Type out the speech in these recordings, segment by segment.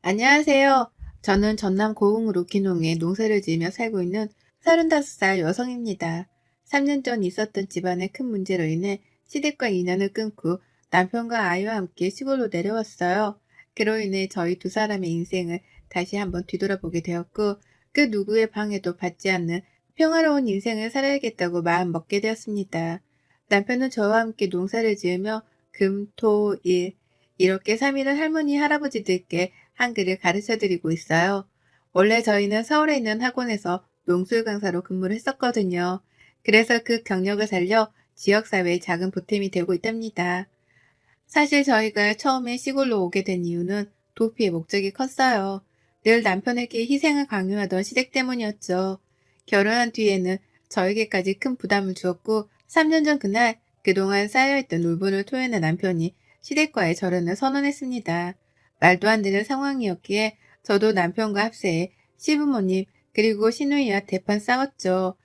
안녕하세요. 저는 전남 고흥으로 귀농해 농사를 지으며 살고 있는 35살 여성입니다. 3년 전 있었던 집안의 큰 문제로 인해 시댁과 인연을 끊고 남편과 아이와 함께 시골로 내려왔어요. 그로 인해 저희 두 사람의 인생을 다시 한번 뒤돌아보게 되었고, 그 누구의 방해도 받지 않는 평화로운 인생을 살아야겠다고 마음 먹게 되었습니다. 남편은 저와 함께 농사를 지으며 금, 토, 일, 이렇게 3일은 할머니, 할아버지들께 한글을 가르쳐 드리고 있어요. 원래 저희는 서울에 있는 학원에서 농술 강사로 근무를 했었거든요. 그래서 그 경력을 살려 지역사회에 작은 보탬이 되고 있답니다. 사실 저희가 처음에 시골로 오게 된 이유는 도피의 목적이 컸어요. 늘 남편에게 희생을 강요하던 시댁 때문이었죠. 결혼한 뒤에는 저에게까지 큰 부담을 주었고, 3년 전 그날 그동안 쌓여있던 울분을 토해낸 남편이 시댁과의 절연을 선언했습니다. 말도 안 되는 상황이었기에 저도 남편과 합세해 시부모님 그리고 시누이와 대판 싸웠죠.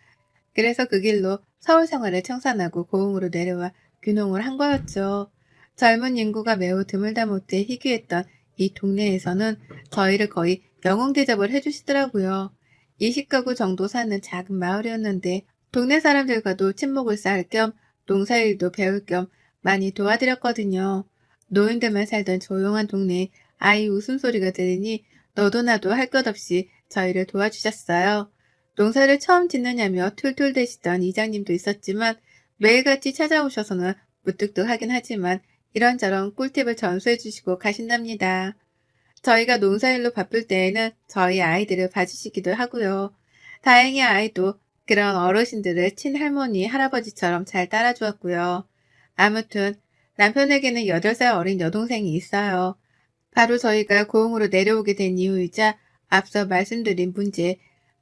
그래서 그 길로 서울 생활을 청산하고 고흥으로 내려와 귀농을 한 거였죠. 젊은 인구가 매우 드물다 못해 희귀했던 이 동네에서는 저희를 거의 영웅 대접을 해주시더라고요. 20가구 정도 사는 작은 마을이었는데 동네 사람들과도 친목을 쌓을 겸 농사일도 배울 겸 많이 도와드렸거든요. 노인들만 살던 조용한 동네에 아이 웃음소리가 들리니 너도 나도 할 것 없이 저희를 도와주셨어요. 농사를 처음 짓느냐며 툴툴대시던 이장님도 있었지만 매일같이 찾아오셔서는 무뚝뚝하긴 하지만 이런저런 꿀팁을 전수해 주시고 가신답니다. 저희가 농사일로 바쁠 때에는 저희 아이들을 봐주시기도 하고요. 다행히 아이도 그런 어르신들을 친할머니, 할아버지처럼 잘 따라주었고요. 아무튼 남편에게는 8살 어린 여동생이 있어요. 바로 저희가 고흥으로 내려오게 된 이유이자 앞서 말씀드린 문제,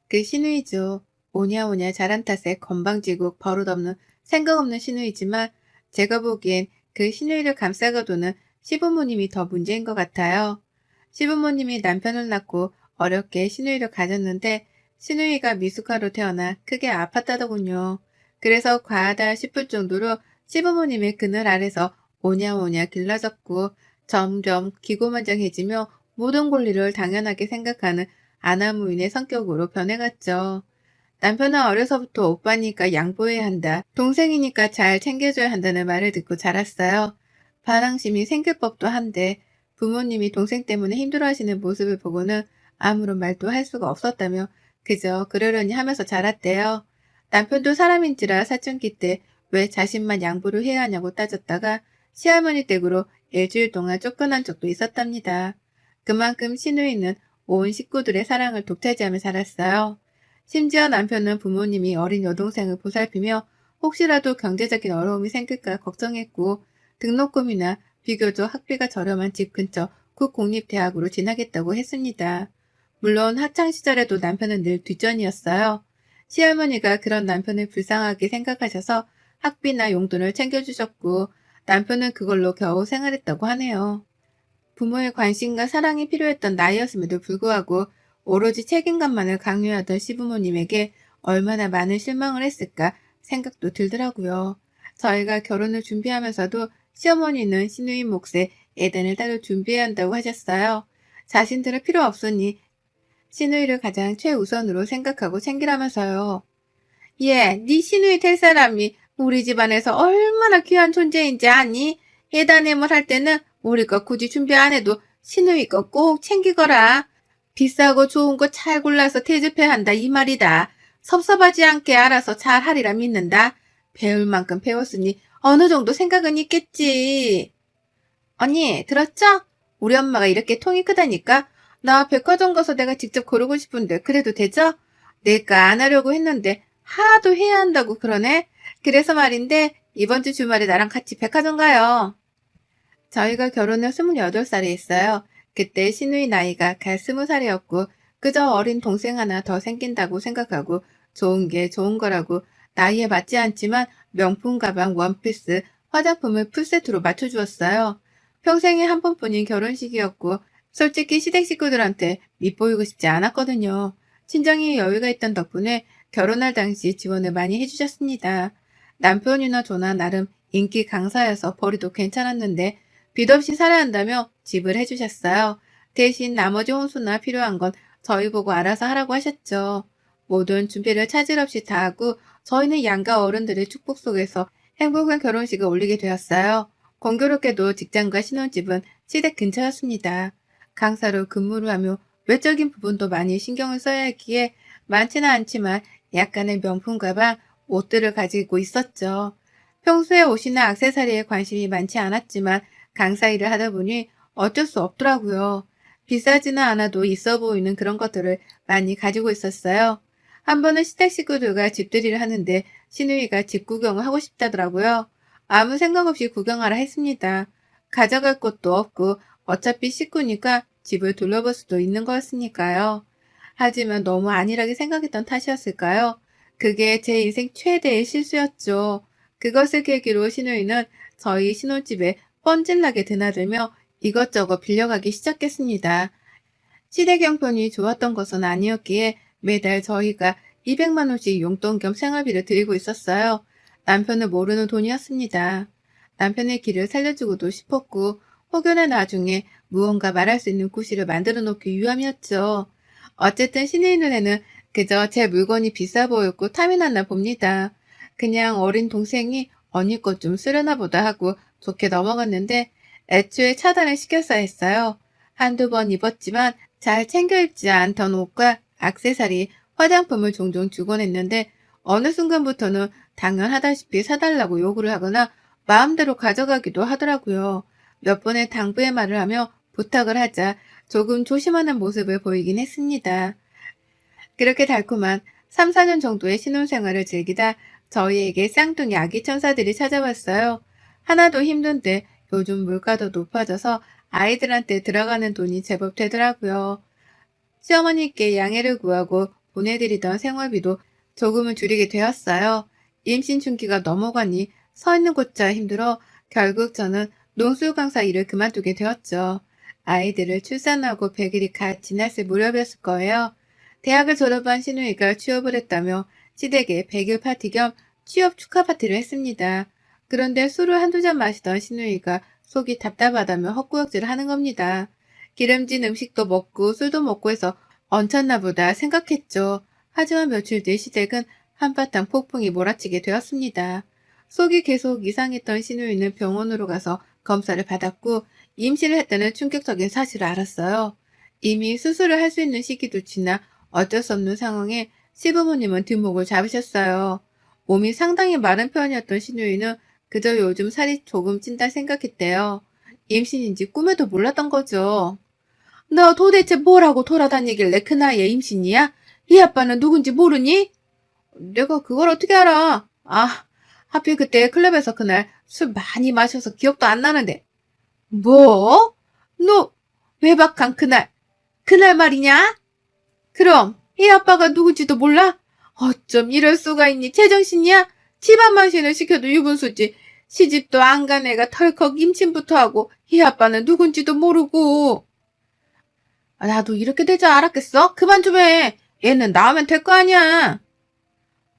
그 시누이죠. 오냐오냐 잘한 탓에 건방지고 버릇없는 생각 없는 시누이지만 제가 보기엔 그 시누이를 감싸가도는 시부모님이 더 문제인 것 같아요. 시부모님이 남편을 낳고 어렵게 시누이를 가졌는데 시누이가 미숙아로 태어나 크게 아팠다더군요. 그래서 과하다 싶을 정도로 시부모님의 그늘 아래서 오냐오냐 길러졌고 점점 기고만장해지며 모든 권리를 당연하게 생각하는 아나무인의 성격으로 변해갔죠. 남편은 어려서부터 오빠니까 양보해야 한다, 동생이니까 잘 챙겨줘야 한다는 말을 듣고 자랐어요. 반항심이 생길 법도 한데 부모님이 동생 때문에 힘들어하시는 모습을 보고는 아무런 말도 할 수가 없었다며 그저 그러려니 하면서 자랐대요. 남편도 사람인지라 사춘기 때 왜 자신만 양보를 해야 하냐고 따졌다가 시할머니 댁으로 일주일 동안 쫓겨난 적도 있었답니다. 그만큼 시누이는 온 식구들의 사랑을 독차지하며 자랐어요. 심지어 남편은 부모님이 어린 여동생을 보살피며 혹시라도 경제적인 어려움이 생길까 걱정했고 등록금이나 비교적 학비가 저렴한 집 근처 국공립대학으로 진학했다고 했습니다. 물론 학창시절에도 남편은 늘 뒷전이었어요. 시할머니가 그런 남편을 불쌍하게 생각하셔서 학비나 용돈을 챙겨주셨고 남편은 그걸로 겨우 생활했다고 하네요. 부모의 관심과 사랑이 필요했던 나이였음에도 불구하고 오로지 책임감만을 강요하던 시부모님에게 얼마나 많은 실망을 했을까 생각도 들더라고요. 저희가 결혼을 준비하면서도 시어머니는 시누이 몫에 애단을 따로 준비해야 한다고 하셨어요. 자신들은 필요 없으니 시누이를 가장 최우선으로 생각하고 챙기라면서요. 예, 네 시누이 될 사람이 우리 집안에서 얼마나 귀한 존재인지 아니? 예단해물 할 때는 우리 거 굳이 준비 안 해도 시누이 거 꼭 챙기거라. 비싸고 좋은 거 잘 골라서 대접해야 한다 이 말이다. 섭섭하지 않게 알아서 잘 하리라 믿는다. 배울 만큼 배웠으니 어느 정도 생각은 있겠지. 언니, 들었죠? 우리 엄마가 이렇게 통이 크다니까? 나 백화점 가서 내가 직접 고르고 싶은데 그래도 되죠? 내가 안 하려고 했는데 하도 해야 한다고 그러네? 그래서 말인데 이번 주 주말에 나랑 같이 백화점 가요. 저희가 결혼을 28살에 했어요. 그때 시누이 나이가 갓 20살이었고 그저 어린 동생 하나 더 생긴다고 생각하고 좋은 게 좋은 거라고 나이에 맞지 않지만 명품 가방, 원피스, 화장품을 풀세트로 맞춰주었어요. 평생에 한 번뿐인 결혼식이었고 솔직히 시댁 식구들한테 밉보이고 싶지 않았거든요. 친정이 여유가 있던 덕분에 결혼할 당시 지원을 많이 해주셨습니다. 남편이나 저나 나름 인기 강사여서 벌이도 괜찮았는데 빚 없이 살아야 한다며 집을 해주셨어요. 대신 나머지 혼수나 필요한 건 저희 보고 알아서 하라고 하셨죠. 모든 준비를 차질 없이 다 하고 저희는 양가 어른들의 축복 속에서 행복한 결혼식을 올리게 되었어요. 공교롭게도 직장과 신혼집은 시댁 근처였습니다. 강사로 근무를 하며 외적인 부분도 많이 신경을 써야 했기에 많지는 않지만 약간의 명품 가방, 옷들을 가지고 있었죠. 평소에 옷이나 액세서리에 관심이 많지 않았지만 강사 일을 하다 보니 어쩔 수 없더라고요. 비싸지는 않아도 있어 보이는 그런 것들을 많이 가지고 있었어요. 한 번은 시댁 식구들과 집들이를 하는데 시누이가 집 구경을 하고 싶다더라고요. 아무 생각 없이 구경하라 했습니다. 가져갈 것도 없고 어차피 식구니까 집을 둘러볼 수도 있는 거였으니까요. 하지만 너무 안일하게 생각했던 탓이었을까요? 그게 제 인생 최대의 실수였죠. 그것을 계기로 시누이는 저희 신혼집에 뻔질나게 드나들며 이것저것 빌려가기 시작했습니다. 시댁 형편이 좋았던 것은 아니었기에 매달 저희가 200만 원씩 용돈 겸 생활비를 드리고 있었어요. 남편을 모르는 돈이었습니다. 남편의 길을 살려주고도 싶었고 혹여나 나중에 무언가 말할 수 있는 구실을 만들어 놓기 위함이었죠. 어쨌든 신의 눈에는 그저 제 물건이 비싸 보였고 탐이 났나 봅니다. 그냥 어린 동생이 언니 것 좀 쓰려나 보다 하고 좋게 넘어갔는데 애초에 차단을 시켰어야 했어요. 한두 번 입었지만 잘 챙겨 입지 않던 옷과 액세서리, 화장품을 종종 주곤 했는데 어느 순간부터는 당연하다시피 사달라고 요구를 하거나 마음대로 가져가기도 하더라고요. 몇 번의 당부의 말을 하며 부탁을 하자 조금 조심하는 모습을 보이긴 했습니다. 그렇게 달콤한 3, 4년 정도의 신혼생활을 즐기다 저희에게 쌍둥이 아기 천사들이 찾아왔어요. 하나도 힘든데 요즘 물가도 높아져서 아이들한테 들어가는 돈이 제법 되더라고요. 시어머니께 양해를 구하고 보내드리던 생활비도 조금은 줄이게 되었어요. 임신 중기가 넘어가니 서 있는 곳자 힘들어 결국 저는 농수 강사 일을 그만두게 되었죠. 아이들을 출산하고 100일이 갓 지났을 무렵이었을 거예요. 대학을 졸업한 시누이가 취업을 했다며 시댁에 100일 파티 겸 취업 축하 파티를 했습니다. 그런데 술을 한두 잔 마시던 시누이가 속이 답답하다며 헛구역질을 하는 겁니다. 기름진 음식도 먹고 술도 먹고 해서 얹혔나 보다 생각했죠. 하지만 며칠 뒤 시댁은 한바탕 폭풍이 몰아치게 되었습니다. 속이 계속 이상했던 시누이는 병원으로 가서 검사를 받았고 임신을 했다는 충격적인 사실을 알았어요. 이미 수술을 할 수 있는 시기도 지나 어쩔 수 없는 상황에 시부모님은 뒷목을 잡으셨어요. 몸이 상당히 마른 편이었던 시누이는 그저 요즘 살이 조금 찐다 생각했대요. 임신인지 꿈에도 몰랐던 거죠. 너 도대체 뭐라고 돌아다니길래 그 나이에 임신이야? 이 아빠는 누군지 모르니? 내가 그걸 어떻게 알아? 아, 하필 그때 클럽에서 그날 술 많이 마셔서 기억도 안 나는데. 뭐? 너 외박한 그날 말이냐? 그럼 이 아빠가 누군지도 몰라? 어쩜 이럴 수가 있니? 제정신이야? 집안 만신을 시켜도 유분수지. 시집도 안 간 애가 털컥 임신부터 하고 이 아빠는 누군지도 모르고. 나도 이렇게 될 줄 알았겠어? 그만 좀 해. 얘는 나오면 될 거 아니야.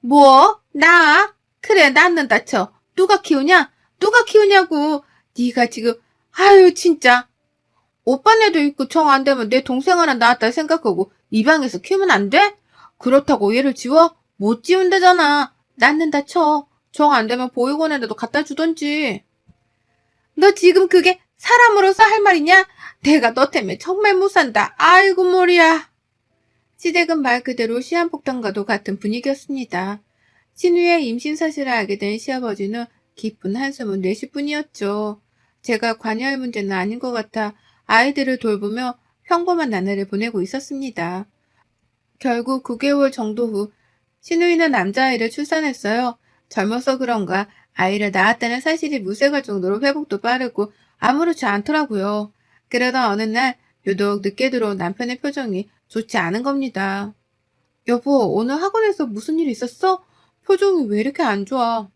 뭐? 나? 그래, 낳는다 쳐. 누가 키우냐? 누가 키우냐고. 네가 지금, 아유, 진짜. 오빠네도 있고 정 안 되면 내 동생 하나 낳았다 생각하고 이 방에서 키우면 안 돼? 그렇다고 얘를 지워? 못 지운다잖아. 낳는다 쳐. 정 안 되면 보육원에라도 갖다 주던지. 너 지금 그게 사람으로서 할 말이냐? 내가 너 때문에 정말 못 산다. 아이고 머리야. 시댁은 말 그대로 시한폭탄과도 같은 분위기였습니다. 신우의 임신 사실을 알게 된 시아버지는 깊은 한숨을 내쉴 뿐이었죠. 제가 관여할 문제는 아닌 것 같아 아이들을 돌보며 평범한 나날을 보내고 있었습니다. 결국 9개월 정도 후 신우이는 남자아이를 출산했어요. 젊어서 그런가 아이를 낳았다는 사실이 무색할 정도로 회복도 빠르고 아무렇지 않더라고요. 그러다 어느 날 유독 늦게 들어온 남편의 표정이 좋지 않은 겁니다. 여보, 오늘 학원에서 무슨 일 있었어? 표정이 왜 이렇게 안 좋아?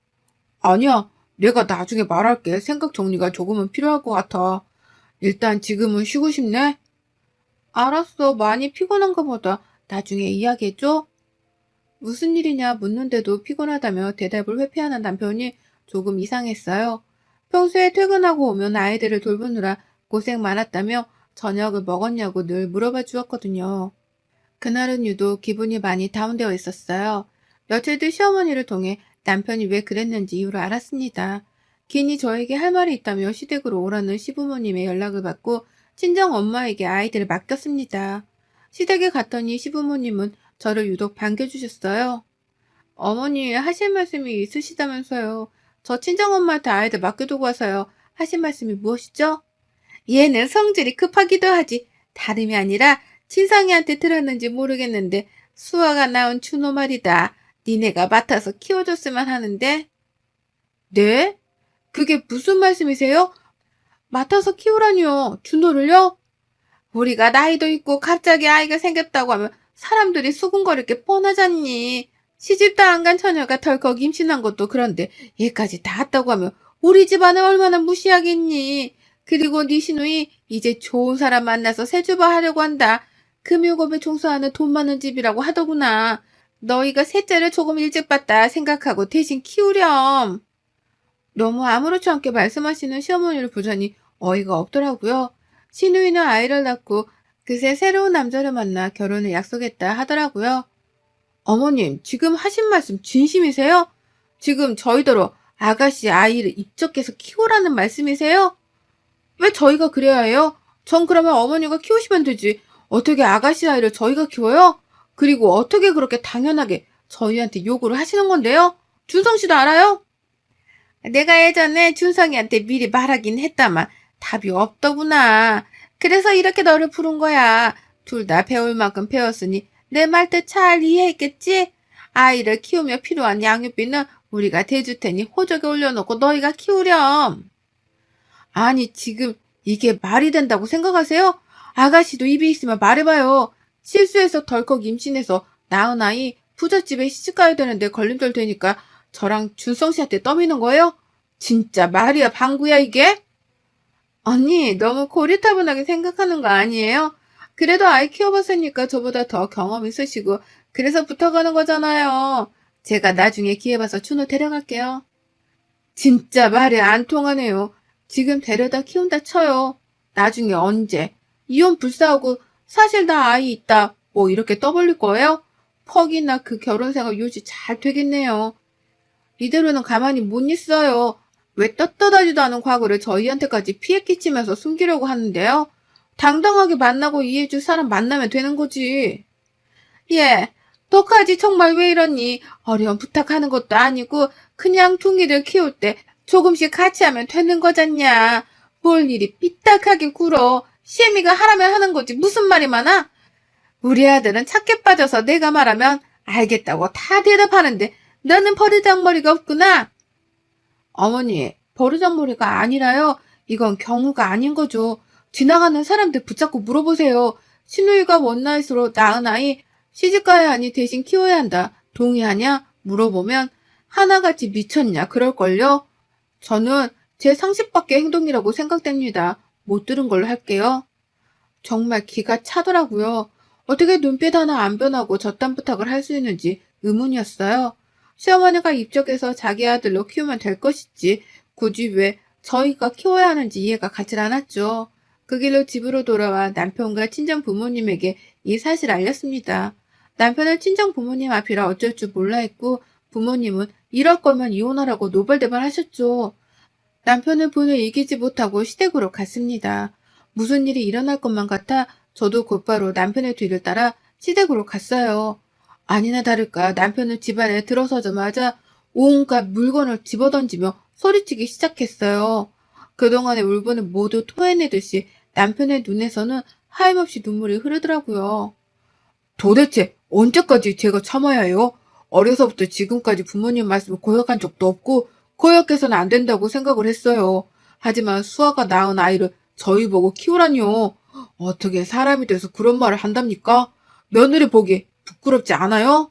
아니야, 내가 나중에 말할게. 생각 정리가 조금은 필요할 것 같아. 일단 지금은 쉬고 싶네? 알았어, 많이 피곤한가 보다. 나중에 이야기해줘. 무슨 일이냐 묻는데도 피곤하다며 대답을 회피하는 남편이 조금 이상했어요. 평소에 퇴근하고 오면 아이들을 돌보느라 고생 많았다며 저녁을 먹었냐고 늘 물어봐 주었거든요. 그날은 유독 기분이 많이 다운되어 있었어요. 며칠 뒤 시어머니를 통해 남편이 왜 그랬는지 이유를 알았습니다. 괜히 저에게 할 말이 있다며 시댁으로 오라는 시부모님의 연락을 받고 친정 엄마에게 아이들을 맡겼습니다. 시댁에 갔더니 시부모님은 저를 유독 반겨주셨어요. 어머니 하실 말씀이 있으시다면서요. 저 친정엄마한테 아이들 맡겨두고 와서요. 하신 말씀이 무엇이죠? 얘는 성질이 급하기도 하지. 다름이 아니라 친상이한테 들었는지 모르겠는데 수아가 낳은 준호 말이다. 니네가 맡아서 키워줬으면 하는데. 네? 그게 무슨 말씀이세요? 맡아서 키우라니요. 준호를요? 우리가 나이도 있고 갑자기 아이가 생겼다고 하면 사람들이 수군거릴 게 뻔하잖니. 시집도 안 간 처녀가 덜컥 임신한 것도 그런데 얘까지 다 했다고 하면 우리 집안을 얼마나 무시하겠니. 그리고 네 시누이 이제 좋은 사람 만나서 세주부 하려고 한다. 금요금에 종사하는 돈 많은 집이라고 하더구나. 너희가 셋째를 조금 일찍 봤다 생각하고 대신 키우렴. 너무 아무렇지 않게 말씀하시는 시어머니를 보자니 어이가 없더라고요. 시누이는 아이를 낳고 그새 새로운 남자를 만나 결혼을 약속했다 하더라고요. 어머님, 지금 하신 말씀 진심이세요? 지금 저희더러 아가씨 아이를 입적해서 키우라는 말씀이세요? 왜 저희가 그래야 해요? 전 그러면 어머니가 키우시면 되지. 어떻게 아가씨 아이를 저희가 키워요? 그리고 어떻게 그렇게 당연하게 저희한테 요구를 하시는 건데요? 준성 씨도 알아요? 내가 예전에 준성이한테 미리 말하긴 했다만 답이 없더구나. 그래서 이렇게 너를 부른 거야. 둘 다 배울 만큼 배웠으니 내 말 뜻 잘 이해했겠지? 아이를 키우며 필요한 양육비는 우리가 대줄 테니 호적에 올려놓고 너희가 키우렴. 아니 지금 이게 말이 된다고 생각하세요? 아가씨도 입이 있으면 말해봐요. 실수해서 덜컥 임신해서 낳은 아이 부잣집에 시집가야 되는데 걸림돌 되니까 저랑 준성 씨한테 떠미는 거예요? 진짜 말이야 방구야 이게? 언니 너무 고리타분하게 생각하는 거 아니에요? 그래도 아이 키워봤으니까 저보다 더 경험 있으시고 그래서 붙어가는 거잖아요. 제가 나중에 기회 봐서 준호 데려갈게요. 진짜 말이 안 통하네요. 지금 데려다 키운다 쳐요. 나중에 언제? 이혼 불사하고 사실 나 아이 있다. 뭐 이렇게 떠벌릴 거예요? 퍽이나 그 결혼 생활 유지 잘 되겠네요. 이대로는 가만히 못 있어요. 왜 떳떳하지도 않은 과거를 저희한테까지 피해 끼치면서 숨기려고 하는데요? 당당하게 만나고 이해해줄 사람 만나면 되는 거지. 예, 너까지 정말 왜 이러니? 어려운 부탁하는 것도 아니고 그냥 둥이를 키울 때 조금씩 같이 하면 되는 거잖냐. 뭘 일이 삐딱하게 굴어. 시애미가 하라면 하는 거지 무슨 말이 많아? 우리 아들은 착해 빠져서 내가 말하면 알겠다고 다 대답하는데 너는 버르장머리가 없구나. 어머니, 버르장머리가 아니라요. 이건 경우가 아닌 거죠. 지나가는 사람들 붙잡고 물어보세요. 시누이가 원나잇으로 낳은 아이 시집가야 하니 대신 키워야 한다. 동의하냐? 물어보면 하나같이 미쳤냐? 그럴걸요? 저는 제 상식 밖의 행동이라고 생각됩니다. 못 들은 걸로 할게요. 정말 기가 차더라고요. 어떻게 눈빛 하나 안 변하고 저딴 부탁을 할 수 있는지 의문이었어요. 시어머니가 입적해서 자기 아들로 키우면 될 것이지 굳이 왜 저희가 키워야 하는지 이해가 가질 않았죠. 그 길로 집으로 돌아와 남편과 친정 부모님에게 이 사실을 알렸습니다. 남편은 친정 부모님 앞이라 어쩔 줄 몰라 했고 부모님은 이럴 거면 이혼하라고 노발대발 하셨죠. 남편은 분을 이기지 못하고 시댁으로 갔습니다. 무슨 일이 일어날 것만 같아 저도 곧바로 남편의 뒤를 따라 시댁으로 갔어요. 아니나 다를까 남편은 집안에 들어서자마자 온갖 물건을 집어던지며 소리치기 시작했어요. 그동안의 울분을 모두 토해내듯이 남편의 눈에서는 하염없이 눈물이 흐르더라고요. 도대체 언제까지 제가 참아야 해요? 어려서부터 지금까지 부모님 말씀을 거역한 적도 없고 거역해서는 안 된다고 생각을 했어요. 하지만 수아가 낳은 아이를 저희 보고 키우라니요. 어떻게 사람이 돼서 그런 말을 한답니까? 며느리 보기 부끄럽지 않아요?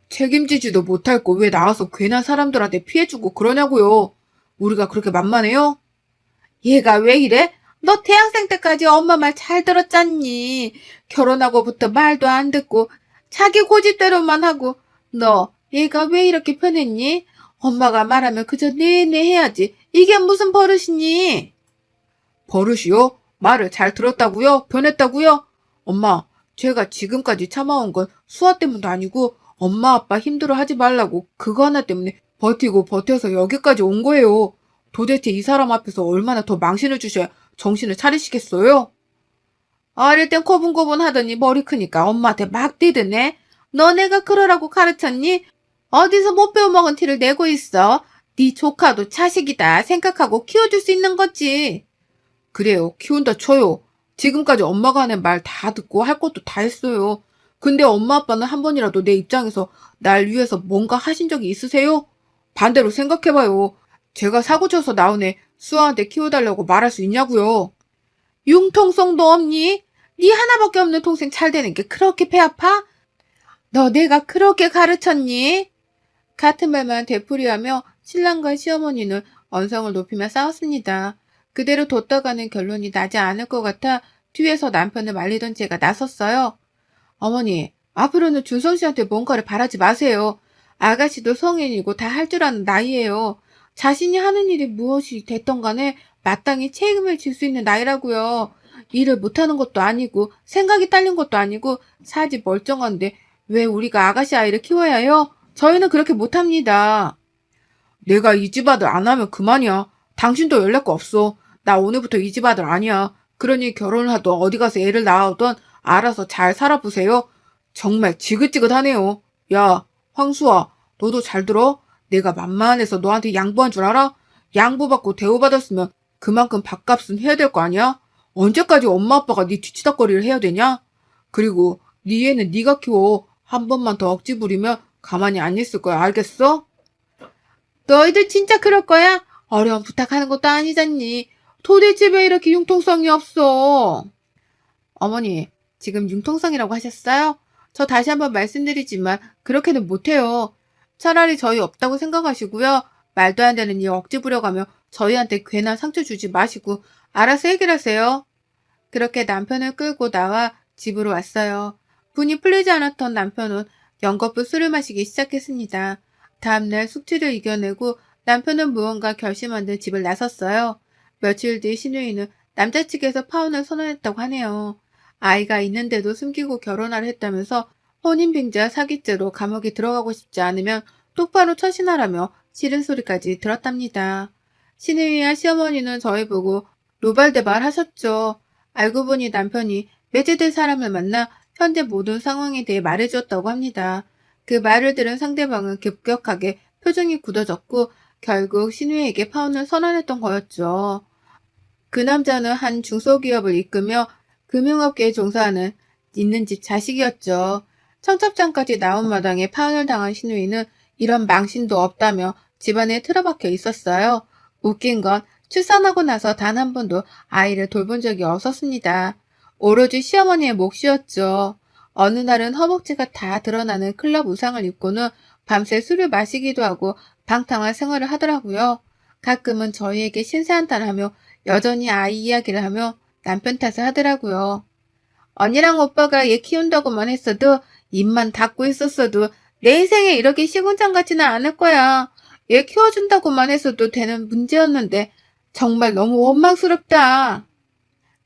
책임지지도 못할 거 왜 나와서 괜한 사람들한테 피해주고 그러냐고요. 우리가 그렇게 만만해요? 얘가 왜 이래? 너 대학생 때까지 엄마 말 잘 들었잖니. 결혼하고부터 말도 안 듣고 자기 고집대로만 하고 너 얘가 왜 이렇게 변했니? 엄마가 말하면 그저 네네 해야지. 이게 무슨 버릇이니? 버릇이요? 말을 잘 들었다고요? 변했다고요? 엄마, 제가 지금까지 참아온 건 수아 때문도 아니고 엄마 아빠 힘들어 하지 말라고 그거 하나 때문에 버티고 버텨서 여기까지 온 거예요. 도대체 이 사람 앞에서 얼마나 더 망신을 주셔야 정신을 차리시겠어요? 어릴 땐 고분고분 하더니 머리 크니까 엄마한테 막 뛰드네. 너 내가 그러라고 가르쳤니? 어디서 못 배워먹은 티를 내고 있어. 네 조카도 자식이다 생각하고 키워줄 수 있는 거지. 그래요. 키운다 쳐요. 지금까지 엄마가 하는 말 다 듣고 할 것도 다 했어요. 근데 엄마 아빠는 한 번이라도 내 입장에서 날 위해서 뭔가 하신 적이 있으세요? 반대로 생각해봐요. 제가 사고쳐서 나온 애 수아한테 키워달라고 말할 수 있냐고요. 융통성도 없니? 네 하나밖에 없는 동생 잘 되는 게 그렇게 배 아파? 너 내가 그렇게 가르쳤니? 같은 말만 되풀이하며 신랑과 시어머니는 언성을 높이며 싸웠습니다. 그대로 뒀다가는 결론이 나지 않을 것 같아 뒤에서 남편을 말리던 제가 나섰어요. 어머니, 앞으로는 준성 씨한테 뭔가를 바라지 마세요. 아가씨도 성인이고 다 할 줄 아는 나이예요. 자신이 하는 일이 무엇이 됐던 간에 마땅히 책임을 질 수 있는 나이라고요. 일을 못하는 것도 아니고 생각이 딸린 것도 아니고 사지 멀쩡한데 왜 우리가 아가씨 아이를 키워야 해요? 저희는 그렇게 못합니다. 내가 이 집 아들 안 하면 그만이야. 당신도 연락 없어. 나 오늘부터 이 집 아들 아니야. 그러니 결혼을 하든 어디 가서 애를 낳아오든 알아서 잘 살아보세요. 정말 지긋지긋하네요. 야, 황수아, 너도 잘 들어? 내가 만만해서 너한테 양보한 줄 알아? 양보받고 대우받았으면 그만큼 밥값은 해야 될 거 아니야? 언제까지 엄마 아빠가 네 뒤치다꺼리를 해야 되냐? 그리고 네 애는 네가 키워. 한 번만 더 억지 부리면 가만히 안 있을 거야. 알겠어? 너희들 진짜 그럴 거야? 어려운 부탁하는 것도 아니잖니. 도대체 왜 이렇게 융통성이 없어? 어머니, 지금 융통성이라고 하셨어요? 저 다시 한번 말씀드리지만 그렇게는 못해요. 차라리 저희 없다고 생각하시고요. 말도 안 되는 일 억지 부려가며 저희한테 괜한 상처 주지 마시고 알아서 해결하세요. 그렇게 남편을 끌고 나와 집으로 왔어요. 분이 풀리지 않았던 남편은 연거푸 술을 마시기 시작했습니다. 다음날 숙취를 이겨내고 남편은 무언가 결심한 듯 집을 나섰어요. 며칠 뒤 신우이는 남자 측에서 파혼을 선언했다고 하네요. 아이가 있는데도 숨기고 결혼하려 했다면서 혼인빙자 사기죄로 감옥에 들어가고 싶지 않으면 똑바로 처신하라며 싫은 소리까지 들었답니다. 신우이와 시어머니는 저희 보고 노발대발 하셨죠. 알고 보니 남편이 매제될 사람을 만나 현재 모든 상황에 대해 말해주었다고 합니다. 그 말을 들은 상대방은 급격하게 표정이 굳어졌고 결국 신우에게 파혼을 선언했던 거였죠. 그 남자는 한 중소기업을 이끌며 금융업계에 종사하는 있는 집 자식이었죠. 청첩장까지 나온 마당에 파혼을 당한 신우이는 이런 망신도 없다며 집안에 틀어박혀 있었어요. 웃긴 건 출산하고 나서 단 한 번도 아이를 돌본 적이 없었습니다. 오로지 시어머니의 몫이었죠. 어느 날은 허벅지가 다 드러나는 클럽 의상을 입고는 밤새 술을 마시기도 하고 방탕한 생활을 하더라고요. 가끔은 저희에게 신세한탄하며 여전히 아이 이야기를 하며 남편 탓을 하더라고요. 언니랑 오빠가 얘 키운다고만 했어도 입만 닫고 있었어도 내 인생에 이렇게 시궁창 같지는 않을 거야. 얘 키워준다고만 했어도 되는 문제였는데 정말 너무 원망스럽다.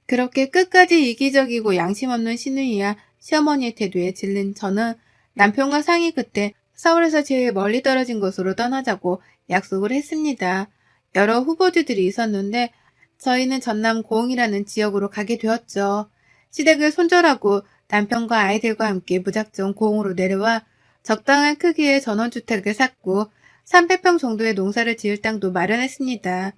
그렇게 끝까지 이기적이고 양심 없는 신우이와 시어머니의 태도에 질린 저는 남편과 상의 끝에 서울에서 제일 멀리 떨어진 곳으로 떠나자고 약속을 했습니다. 여러 후보지들이 있었는데 저희는 전남 고흥이라는 지역으로 가게 되었죠. 시댁을 손절하고 남편과 아이들과 함께 무작정 고흥으로 내려와 적당한 크기의 전원주택을 샀고 300평 정도의 농사를 지을 땅도 마련했습니다.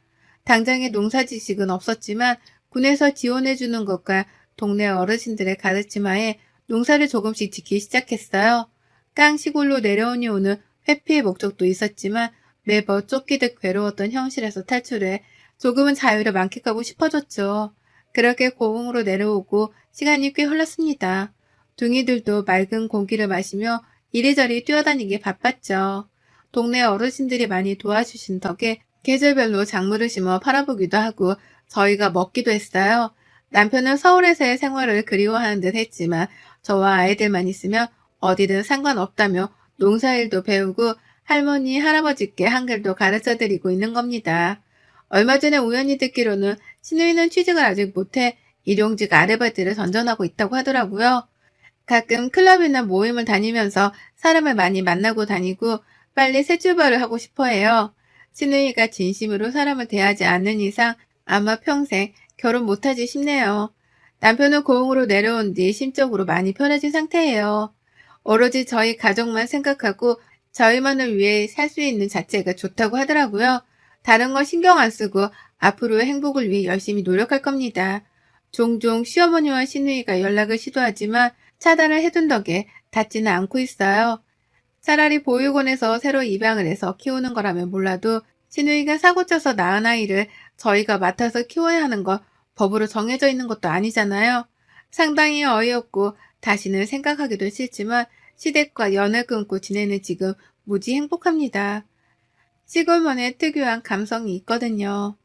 당장의 농사 지식은 없었지만 군에서 지원해주는 것과 동네 어르신들의 가르침하에 농사를 조금씩 짓기 시작했어요. 깡 시골로 내려온 이후는 회피의 목적도 있었지만 매번 쫓기듯 괴로웠던 현실에서 탈출해 조금은 자유를 만끽하고 싶어졌죠. 그렇게 고흥으로 내려오고 시간이 꽤 흘렀습니다. 둥이들도 맑은 공기를 마시며 이리저리 뛰어다니기 바빴죠. 동네 어르신들이 많이 도와주신 덕에 계절별로 작물을 심어 팔아보기도 하고 저희가 먹기도 했어요. 남편은 서울에서의 생활을 그리워하는 듯 했지만 저와 아이들만 있으면 어디든 상관없다며 농사일도 배우고 할머니, 할아버지께 한글도 가르쳐드리고 있는 겁니다. 얼마 전에 우연히 듣기로는 신우이는 취직을 아직 못해 일용직 아르바이트를 전전하고 있다고 하더라고요. 가끔 클럽이나 모임을 다니면서 사람을 많이 만나고 다니고 빨리 새 출발을 하고 싶어 해요. 신우이가 진심으로 사람을 대하지 않는 이상 아마 평생 결혼 못하지 싶네요. 남편은 고흥으로 내려온 뒤 심적으로 많이 편해진 상태예요. 오로지 저희 가족만 생각하고 저희만을 위해 살 수 있는 자체가 좋다고 하더라고요. 다른 거 신경 안 쓰고 앞으로의 행복을 위해 열심히 노력할 겁니다. 종종 시어머니와 시누이가 연락을 시도하지만 차단을 해둔 덕에 닿지는 않고 있어요. 차라리 보육원에서 새로 입양을 해서 키우는 거라면 몰라도 시누이가 사고쳐서 낳은 아이를 저희가 맡아서 키워야 하는 건 법으로 정해져 있는 것도 아니잖아요. 상당히 어이없고 다시는 생각하기도 싫지만 시댁과 연을 끊고 지내는 지금 무지 행복합니다. 시골만의 특유한 감성이 있거든요.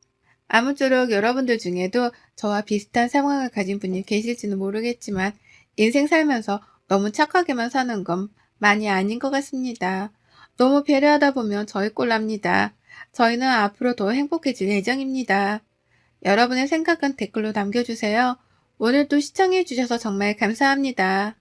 아무쪼록 여러분들 중에도 저와 비슷한 상황을 가진 분이 계실지는 모르겠지만 인생 살면서 너무 착하게만 사는 건 많이 아닌 것 같습니다. 너무 배려하다 보면 저희 꼴 납니다. 저희는 앞으로 더 행복해질 예정입니다. 여러분의 생각은 댓글로 남겨주세요. 오늘도 시청해주셔서 정말 감사합니다.